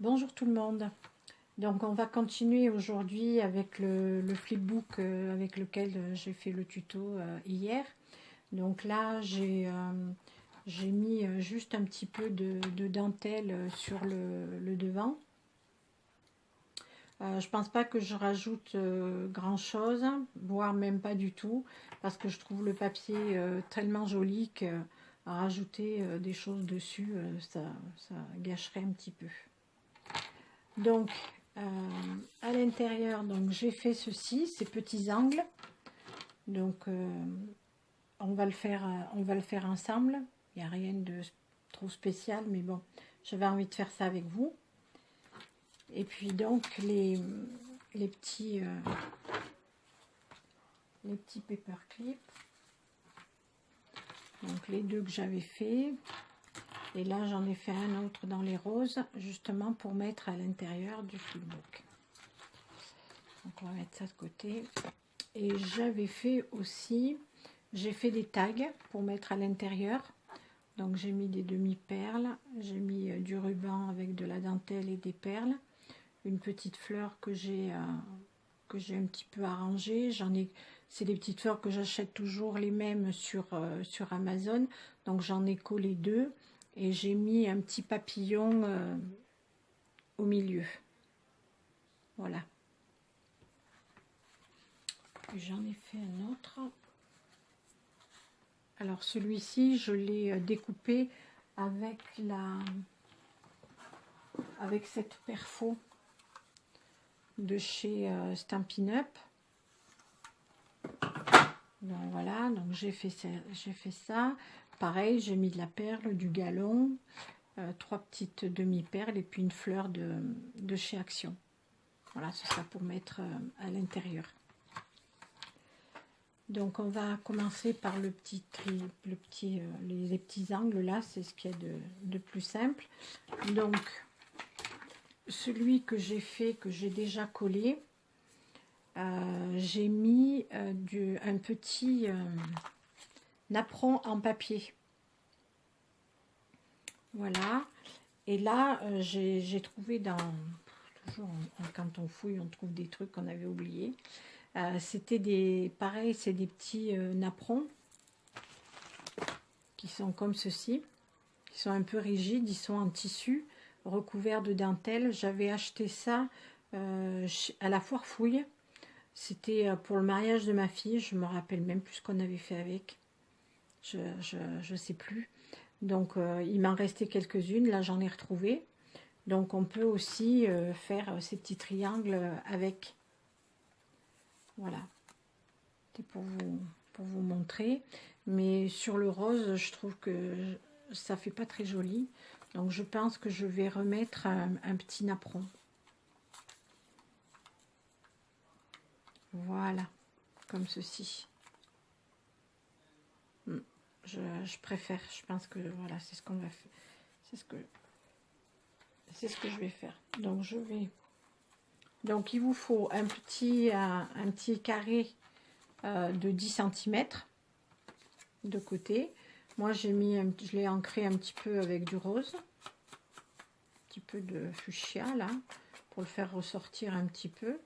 Bonjour tout le monde. Donc on va continuer aujourd'hui avec le flipbook avec lequel j'ai fait le tuto hier. Donc là j'ai mis juste un petit peu de dentelle sur le devant. Je pense pas que je rajoute grand chose, voire même pas du tout, parce que je trouve le papier tellement joli que rajouter des choses dessus, ça gâcherait un petit peu. Donc à l'intérieur, donc j'ai fait ceci, ces petits angles. Donc on va le faire ensemble. Il n'y a rien de trop spécial, mais bon, j'avais envie de faire ça avec vous. Et puis donc les petits paperclips. Donc les deux que j'avais fait. Et là, j'en ai fait un autre dans les roses, justement pour mettre à l'intérieur du flipbook. Donc, on va mettre ça de côté. Et j'avais fait aussi, j'ai fait des tags pour mettre à l'intérieur. Donc, j'ai mis des demi-perles, j'ai mis du ruban avec de la dentelle et des perles. Une petite fleur que j'ai un petit peu arrangée. C'est des petites fleurs que j'achète toujours les mêmes sur Amazon. Donc, j'en ai collé deux. Et j'ai mis un petit papillon au milieu. Voilà. J'en ai fait un autre. Alors celui-ci, je l'ai découpé avec cette perfo de chez Stampin' Up. Donc voilà, donc j'ai fait ça. Pareil, j'ai mis de la perle, du galon, 3 petites demi-perles et puis une fleur de chez Action. Voilà, c'est ça pour mettre à l'intérieur. Donc on va commencer par les petits angles là, c'est ce qu'il y a de plus simple. Donc celui que j'ai fait, que j'ai déjà collé, j'ai mis un petit napperon en papier. Voilà. Et là, j'ai trouvé toujours quand on fouille, on trouve des trucs qu'on avait oubliés. C'était pareil, c'est des petits napperons qui sont comme ceci, qui sont un peu rigides, ils sont en tissu recouvert de dentelle. J'avais acheté ça à la foire fouille. C'était pour le mariage de ma fille, je me rappelle même plus ce qu'on avait fait avec. Je sais plus. Donc il m'en restait quelques-unes, là j'en ai retrouvé. Donc on peut aussi faire ces petits triangles avec. Voilà. C'est pour vous montrer. Mais sur le rose, je trouve que ça fait pas très joli. Donc je pense que je vais remettre un petit napperon. Voilà, comme ceci. Je préfère, je pense que voilà, c'est ce qu'on va faire. C'est ce que je vais faire. Donc il vous faut un petit carré de 10 cm de côté. Moi je l'ai ancré un petit peu avec du rose, un petit peu de fuchsia là, pour le faire ressortir un petit peu.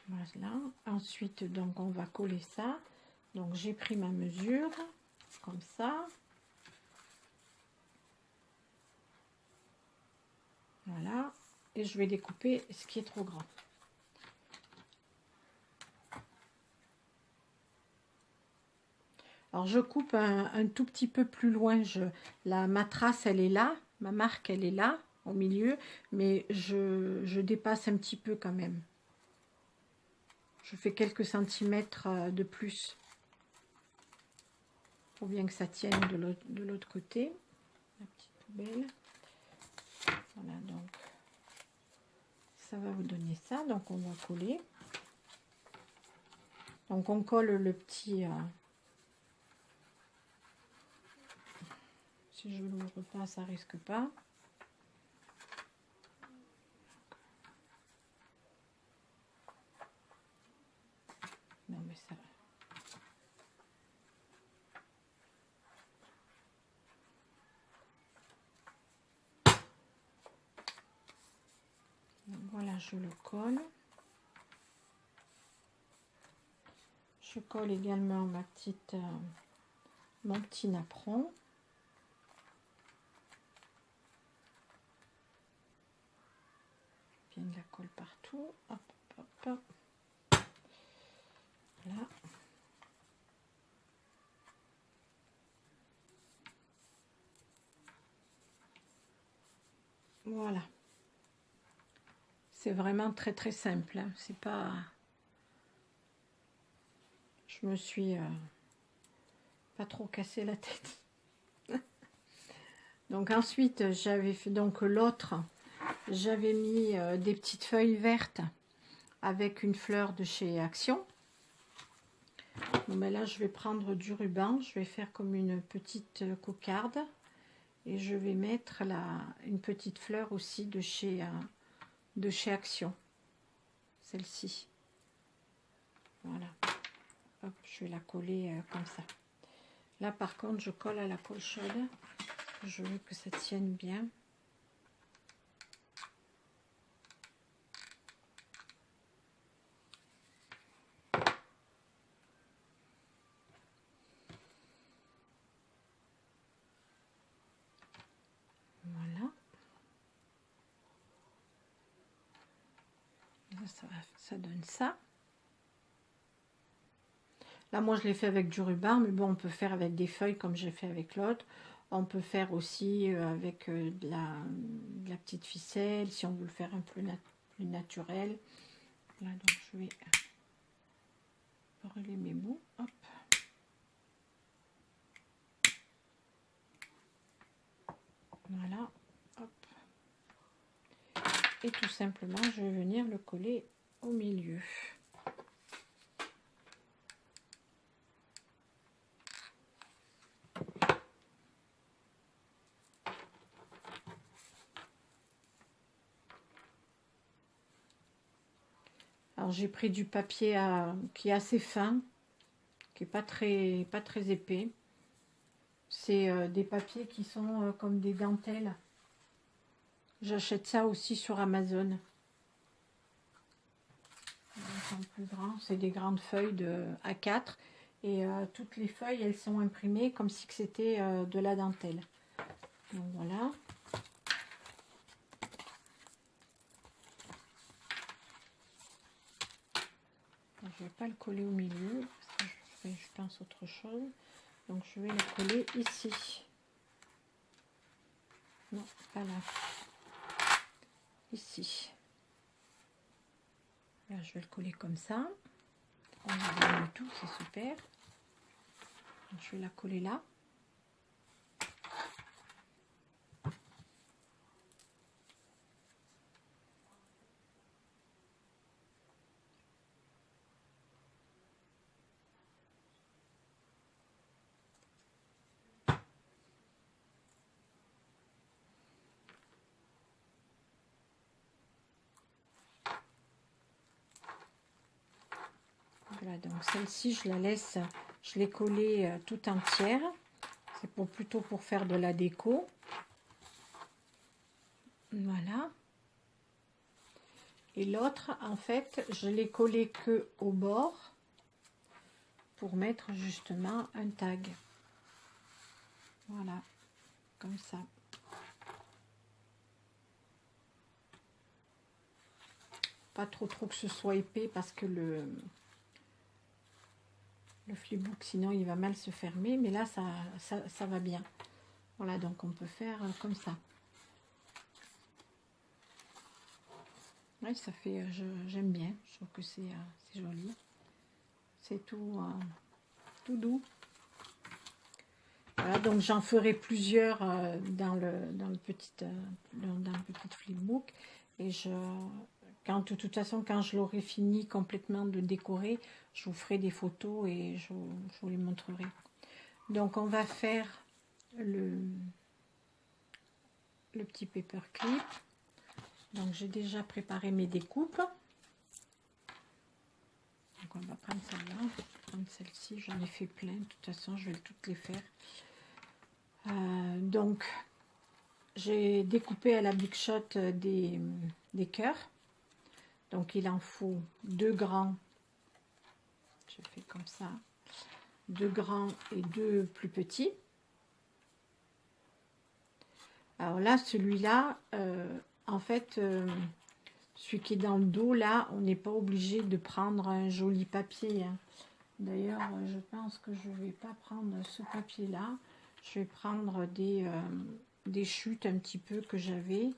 Voilà. Ensuite donc on va coller ça. Donc j'ai pris ma mesure comme ça. Voilà. Et je vais découper ce qui est trop grand. Alors je coupe un tout petit peu plus loin. Ma trace elle est là, ma marque elle est là au milieu, mais je dépasse un petit peu quand même. Je fais quelques centimètres de plus pour bien que ça tienne de l'autre côté. La petite poubelle. Voilà, donc ça va vous donner ça. Donc on va coller. Donc on colle le petit. Si je l'ouvre pas, ça risque pas. Non mais ça. je le colle. Je colle également mon petit napperon. Bien de la colle partout. Hop, hop, hop. Voilà. Voilà. C'est vraiment très très simple. Hein. C'est pas... Je me suis pas trop cassé la tête. Donc ensuite, j'avais fait donc l'autre. J'avais mis des petites feuilles vertes avec une fleur de chez Action. Bon, ben là, je vais prendre du ruban. Je vais faire comme une petite cocarde. Et je vais mettre une petite fleur aussi de chez Action. Celle-ci. Voilà. Hop, je vais la coller comme ça. Là, par contre, je colle à la colle chaude. Je veux que ça tienne bien. Voilà. Là, ça donne ça. Là, moi, je l'ai fait avec du ruban, mais bon, on peut faire avec des feuilles comme j'ai fait avec l'autre. On peut faire aussi avec de la petite ficelle, si on veut le faire un peu plus naturel. Là, donc, je vais brûler mes bouts. Hop. Voilà. Hop. Et tout simplement, je vais venir le coller au milieu. Alors j'ai pris du papier qui est assez fin, qui est pas très épais. C'est des papiers qui sont comme des dentelles. J'achète ça aussi sur Amazon. Plus grand, c'est des grandes feuilles de A4 et toutes les feuilles elles sont imprimées comme si c'était de la dentelle. Donc voilà. Je vais pas le coller au milieu parce que je pense autre chose. Donc je vais le coller ici. Non, pas là. Ici. Là, je vais le coller comme ça. On va le tout, c'est super. Donc, je vais la coller là. Voilà, donc celle-ci, je la laisse, je l'ai collée tout entière. C'est plutôt pour faire de la déco. Voilà. Et l'autre, en fait, je l'ai collé que au bord pour mettre justement un tag. Voilà, comme ça. Pas trop que ce soit épais parce que le flipbook, sinon il va mal se fermer. Mais là, ça va bien. Voilà, donc on peut faire comme ça. Oui, ça fait, j'aime bien. Je trouve que c'est joli. C'est tout doux. Voilà, donc j'en ferai plusieurs dans le petit flipbook. Et de toute façon, quand je l'aurai fini complètement de décorer, je vous ferai des photos et je vous les montrerai. Donc on va faire le petit paperclip. Donc j'ai déjà préparé mes découpes. Donc on va prendre celle-là, prendre celle-ci, j'en ai fait plein, de toute façon je vais toutes les faire. Donc j'ai découpé à la Big Shot des cœurs. Donc il en faut 2 grands. Je fais comme ça. 2 grands et 2 plus petits. Alors là, celui-là, en fait, celui qui est dans le dos, là, on n'est pas obligé de prendre un joli papier, hein. D'ailleurs, je pense que je ne vais pas prendre ce papier-là. Je vais prendre des chutes un petit peu que j'avais.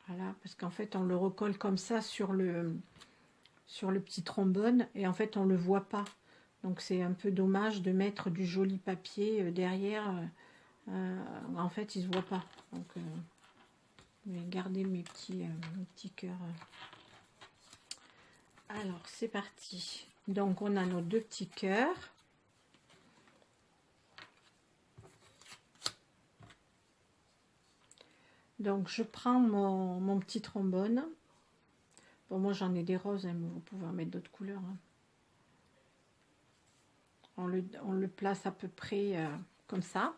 Voilà, parce qu'en fait, on le recolle comme ça sur le petit trombone. Et en fait, on ne le voit pas. Donc, c'est un peu dommage de mettre du joli papier derrière. En fait, il ne se voit pas. Donc, je vais garder mes petits cœurs. Alors, c'est parti. Donc, on a nos 2 petits cœurs. Donc, je prends mon petit trombone. Bon, moi, j'en ai des roses, hein, mais vous pouvez en mettre d'autres couleurs, hein. On le place à peu près comme ça.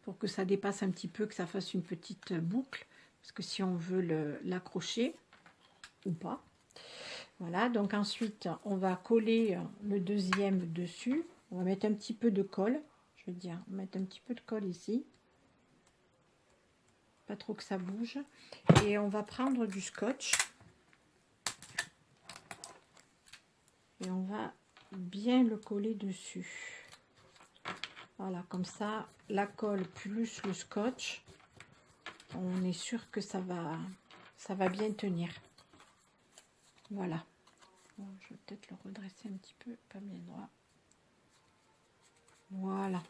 Pour que ça dépasse un petit peu, que ça fasse une petite boucle. Parce que si on veut l'accrocher, ou pas. Voilà, donc ensuite, on va coller le deuxième dessus. On va mettre un petit peu de colle. Je veux dire, mettre un petit peu de colle ici. Pas trop que ça bouge. Et on va prendre du scotch. Et on va bien le coller dessus. Voilà, comme ça, la colle plus le scotch, on est sûr que ça va bien tenir. Voilà. Bon, je vais peut-être le redresser un petit peu, pas bien droit. Voilà.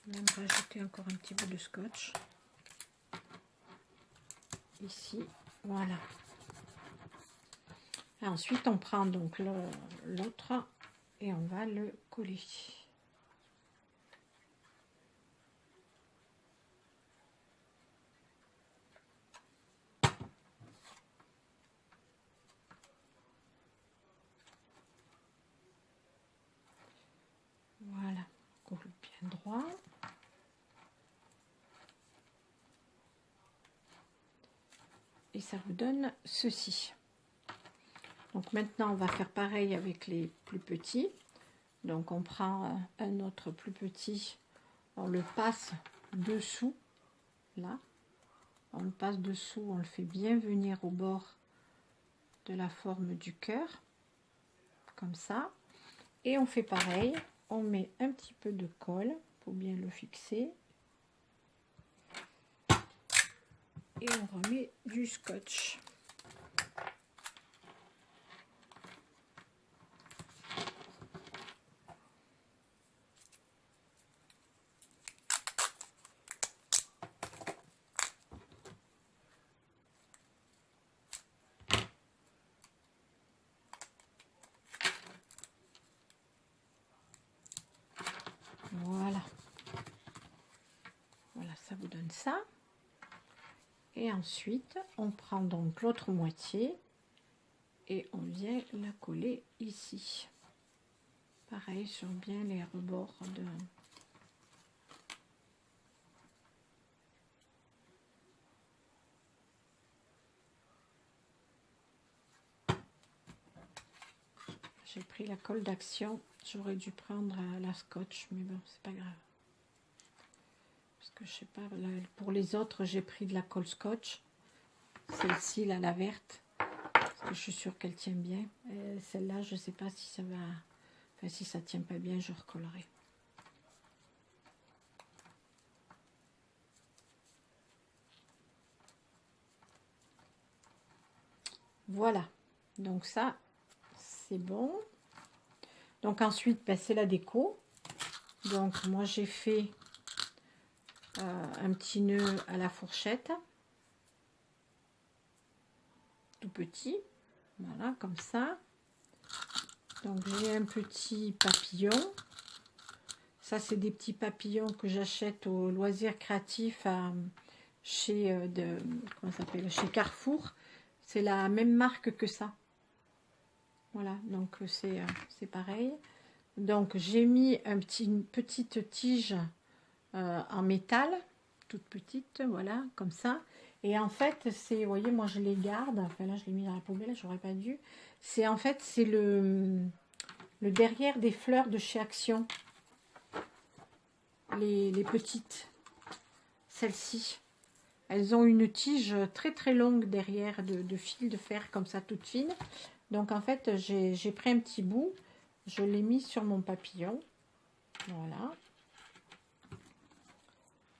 Même rajouter encore un petit peu de scotch. Ici, voilà. Et ensuite, on prend donc l'autre et on va le coller. Voilà, on colle bien droit. Et ça vous donne ceci. Donc maintenant, on va faire pareil avec les plus petits. Donc on prend un autre plus petit, on le passe dessous, là. On le passe dessous, on le fait bien venir au bord de la forme du cœur, comme ça. Et on fait pareil, on met un petit peu de colle pour bien le fixer. Et on remet du scotch. Voilà. Voilà, ça vous donne ça. Et ensuite, on prend donc l'autre moitié et on vient la coller ici. Pareil sur bien les rebords de... J'ai pris la colle d'action, j'aurais dû prendre la scotch, mais bon, c'est pas grave. Parce que je sais pas, là, pour les autres, j'ai pris de la colle scotch. Celle-ci, là, la verte, parce que je suis sûre qu'elle tient bien. Celle-là, je sais pas si ça va... Enfin, si ça tient pas bien, je recollerai. Voilà, donc ça, c'est bon. Donc ensuite, ben, c'est la déco. Donc moi, j'ai fait un petit nœud à la fourchette. Tout petit. Voilà, comme ça. Donc j'ai un petit papillon. Ça, c'est des petits papillons que j'achète au Loisirs Créatifs chez, comment ça s'appelle, chez Carrefour. C'est la même marque que ça. Voilà, donc c'est pareil. Donc j'ai mis une petite tige en métal. toutes petites, voilà, comme ça. Et en fait, c'est, vous voyez, moi je les garde. Enfin là, je l'ai mis dans la poubelle, j'aurais pas dû. C'est en fait, c'est le derrière des fleurs de chez Action. Les petites, celles-ci. Elles ont une tige très très longue derrière de fil de fer comme ça, toute fine. Donc en fait, j'ai pris un petit bout, je l'ai mis sur mon papillon. Voilà.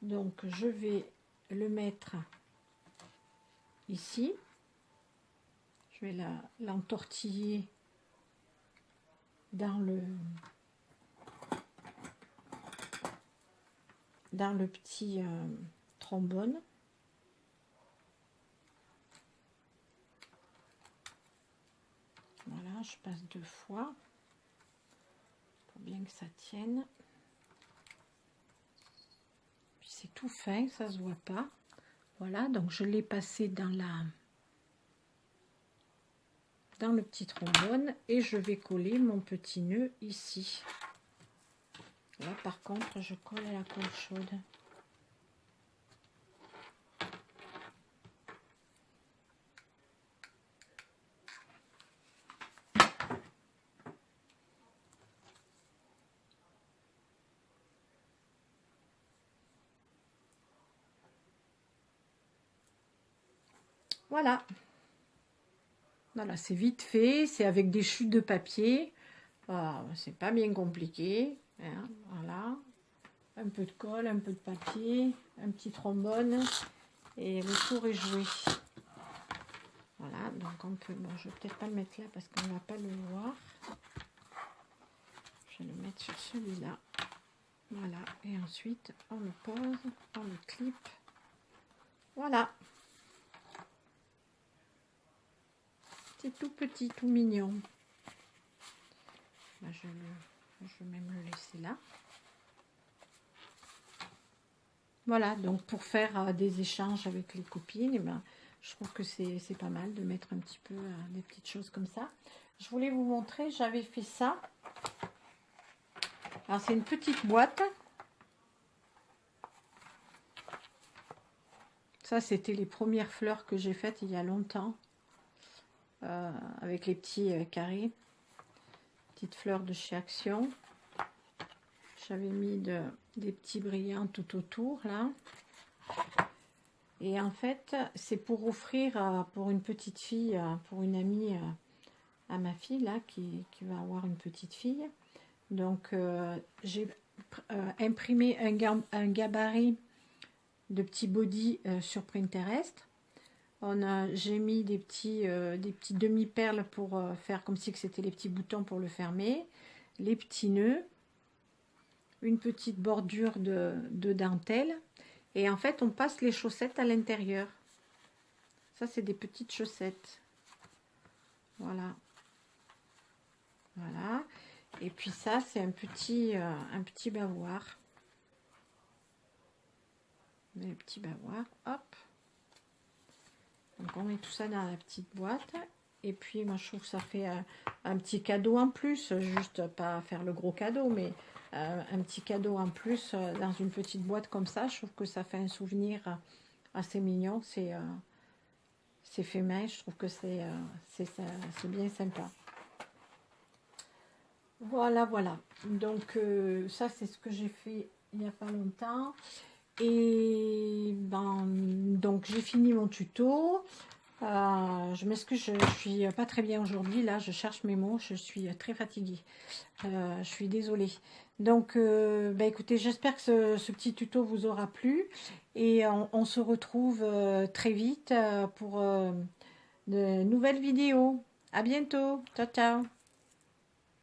Donc je vais le mettre ici. Je vais l'entortiller dans le petit trombone. Voilà, je passe 2 fois pour bien que ça tienne. Puis c'est tout fin, ça se voit pas. Voilà, donc je l'ai passé dans le petit trombone et je vais coller mon petit nœud ici. Là par contre je colle à la colle chaude. Voilà. Voilà, c'est vite fait, c'est avec des chutes de papier. C'est pas bien compliqué. Hein, voilà. Un peu de colle, un peu de papier, un petit trombone et le tour est joué. Voilà, donc on peut. Bon, je vais peut-être pas le mettre là parce qu'on va pas le voir. Je vais le mettre sur celui-là. Voilà, et ensuite on le pose, on le clip. Voilà. C'est tout petit, tout mignon. Là, je vais même le laisser là. Voilà, donc pour faire des échanges avec les copines, eh ben, je trouve que c'est pas mal de mettre un petit peu des petites choses comme ça. Je voulais vous montrer, j'avais fait ça. Alors c'est une petite boîte. Ça c'était les premières fleurs que j'ai faites il y a longtemps. Avec les petits carrés. Petites fleurs de chez Action. J'avais mis des petits brillants tout autour là. Et en fait, c'est pour offrir pour une petite fille, pour une amie à ma fille là, qui va avoir une petite fille. Donc j'ai imprimé un gabarit de petits body sur Pinterest. J'ai mis des petits demi-perles pour faire comme si c'était les petits boutons pour le fermer, les petits nœuds, une petite bordure de dentelle, et en fait on passe les chaussettes à l'intérieur. Ça c'est des petites chaussettes. Voilà. Voilà. Et puis ça c'est un petit bavoir. Le petit bavoir, hop. Donc on met tout ça dans la petite boîte. Et puis moi je trouve que ça fait un petit cadeau en plus. Juste pas faire le gros cadeau, mais un petit cadeau en plus dans une petite boîte comme ça. Je trouve que ça fait un souvenir assez mignon. C'est fait main. Je trouve que c'est bien sympa. Voilà, voilà. Donc ça c'est ce que j'ai fait il n'y a pas longtemps. Et ben donc j'ai fini mon tuto. Je m'excuse, je suis pas très bien aujourd'hui. Là, je cherche mes mots, je suis très fatiguée. Je suis désolée. Donc, bah, écoutez, j'espère que ce petit tuto vous aura plu. Et on se retrouve très vite pour de nouvelles vidéos. À bientôt. Ciao, ciao.